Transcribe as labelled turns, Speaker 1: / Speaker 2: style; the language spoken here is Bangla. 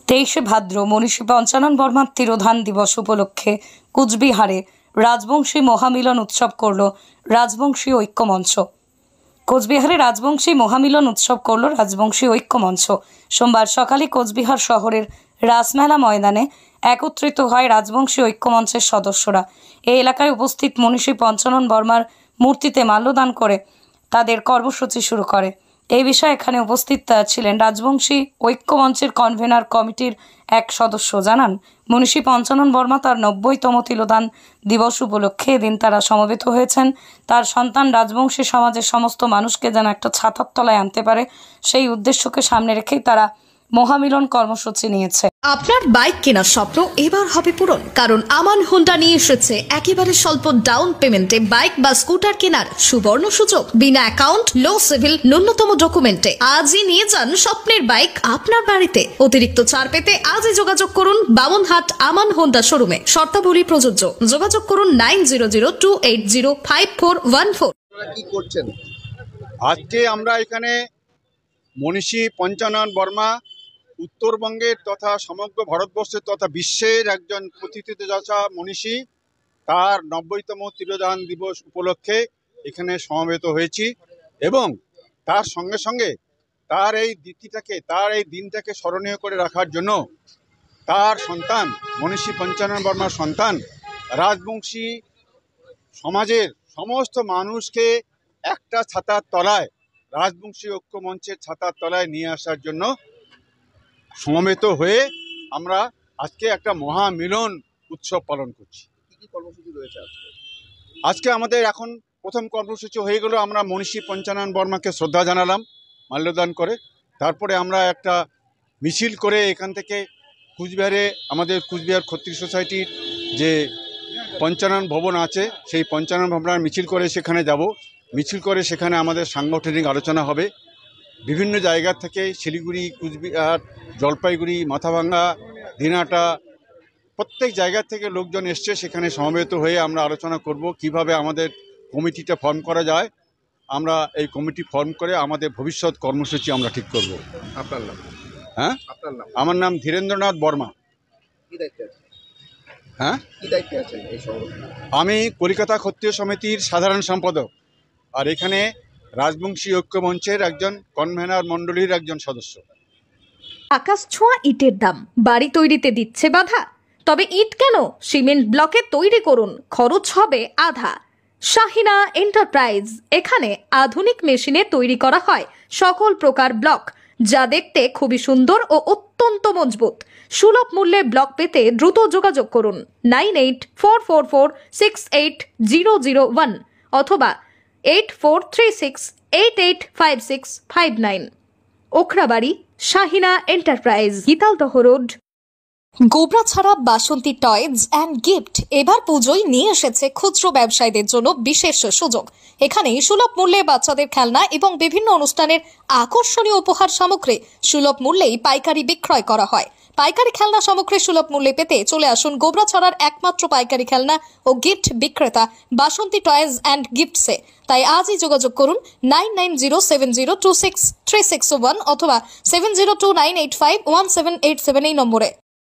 Speaker 1: 23শে ভাদ্র মনীষী পঞ্চানন বর্মার তিরোধান দিবস উপলক্ষে কুচবিহারে রাজবংশী মহামিলন উৎসব করল রাজবংশী ঐক্য মঞ্চ। কোচবিহারে রাজবংশী মহামিলন উৎসব করল রাজবংশী ঐক্য মঞ্চ। সোমবার সকালে কোচবিহার শহরের রাসমেলা ময়দানে একত্রিত হয় রাজবংশী ঐক্য মঞ্চের সদস্যরা। এই এলাকায় উপস্থিত মনীষী পঞ্চানন বর্মার মূর্তিতে মাল্যদান করে তাদের কর্মসূচি শুরু করে। এই বিষয়ে এখানে উপস্থিত ছিলেন রাজবংশী ঐক্য মঞ্চের কনভেনার কমিটির এক সদস্য। জানান, মনীষী পঞ্চানন বর্মা তার 90তম তিরোধান দিবস উপলক্ষে এদিন তারা সমবেত হয়েছেন। তার সন্তান রাজবংশী সমাজের সমস্ত মানুষকে যেন একটা ছাতার তলায় আনতে পারে, সেই উদ্দেশ্যকে সামনে রেখেই তারা মহামিলন কর্মসূচি নিয়েছে।
Speaker 2: আপনার বাইক কেনার স্বপ্ন এবার হবে পূরণ, কারণ আমান হোন্ডা নিয়ে এসেছে একেবারে স্বল্প ডাউন পেমেন্টে বাইক বা স্কুটার কেনার সুবর্ণ সুযোগ। বিনা অ্যাকাউন্ট, লো সিভিল, ন্যূনতম ডকুমেন্টে আজই নিয়ে যান স্বপ্নের বাইক আপনার বাড়িতে। অতিরিক্ত ছাড় পেতে আজই যোগাযোগ করুন বামনহাট আমান হোন্ডা শোরুমে। শর্তাবলী প্রযোজ্য। যোগাযোগ করুন 9002805414।
Speaker 3: কি করছেন আজকে? আমরা এখানে মনীষী পঞ্চানন বর্মা উত্তরবঙ্গের তথা সমগ্র ভারতবর্ষের তথা বিশ্বের একজন প্রথিতযশা মনীষী, তার 90তম তিরোধান দিবস উপলক্ষে এখানে সমবেত হয়েছি এবং তার সঙ্গে সঙ্গে তার এই দিনটাকে স্মরণীয় করে রাখার জন্য তার সন্তান মনীষী পঞ্চানন বর্মার সন্তান রাজবংশী সমাজের সমস্ত মানুষকে একটা ছাতার তলায়, রাজবংশী ঐক্য মঞ্চের ছাতার তলায় নিয়ে আসার জন্য সমবেত হয়ে আমরা আজকে একটা মহামিলন উৎসব পালন করছি। কি কি কর্মসূচি রয়েছে আজকে? আমাদের এখন প্রথম কর্মসূচি হয়ে গেল, আমরা মনীষী পঞ্চানন বর্মাকে শ্রদ্ধা জানালাম মাল্যদান করে। তারপরে আমরা একটা মিছিল করে এখান থেকে কুচবিহারে আমাদের কুচবিহার ক্ষত্রিয় সোসাইটির যে পঞ্চানন ভবন আছে, সেই পঞ্চানন ভবনের মিছিল করে সেখানে যাব। মিছিল করে সেখানে আমাদের সাংগঠনিক আলোচনা হবে। বিভিন্ন জায়গা থেকে শিলিগুড়ি, কুচবিহার, জলপাইগুড়ি, মাথাভাঙ্গা, দিনাটা, প্রত্যেক জায়গা থেকে লোকজন এসছে। সেখানে সমবেত হয়ে আমরা আলোচনা করব কিভাবে আমাদের কমিটিটা ফর্ম করা যায়। আমরা এই কমিটি ফর্ম করে আমাদের ভবিষ্যৎ কর্মসূচি আমরা ঠিক করব। আপনার নাম? হ্যাঁ, আপনার নাম? আমার নাম ধীরেন্দ্রনাথ বর্মা। কি দায়িত্বে আছেন? হ্যাঁ, কি দায়িত্বে আছেন এই সংগঠনে? আমি কলকাতা ক্ষত্রিয় সমিতির সাধারণ সম্পাদক, আর এখানে রাজবংশী ঐক্য মঞ্চের একজন কনভেনার মণ্ডলীর একজন সদস্য।
Speaker 2: আকাশ ছোঁয়া ইটের দাম বাড়ি তৈরিতে দিচ্ছে বাধা? তবে ইট কেন, সিমেন্ট ব্লকে তৈরি করুন, খরচ হবে আধা। শাহিনা এন্টারপ্রাইজ, এখানে আধুনিক মেশিনে তৈরি করা হয় সকল প্রকার ব্লক, যা দেখতে খুবই সুন্দর ও অত্যন্ত মজবুত। সুলভ মূল্যে ব্লক পেতে দ্রুত যোগাযোগ করুন 9844468001 অথবা 8436885659। Okhrabari, Shahina enterprise, Gitaldaha road, Gobrachhara. Basanti toys and gift এবার পুজোয় নিয়ে এসেছে খুচরো ব্যবসায়ীদের জন্য বিশেষ সুযোগ। এখানে সুলভ মূল্যে বাচ্চাদের খেলনা এবং বিভিন্ন অনুষ্ঠানের আকর্ষণীয় উপহার সামগ্রী সুলভ মূল্যেই পাইকারি বিক্রয় করা হয়। পাইকারি খেলনা সামগ্রী সুলভ মূল্যে পেতে চলে আসুন গোবরাছড়ার একমাত্র পাইকারি খেলনা ও গিফট বিক্রেতা বাসন্তী টয়েজ অ্যান্ড গিফটসে। তাই আজই যোগাযোগ করুন 9907026361 অথবা 7029851787 এই নম্বরে।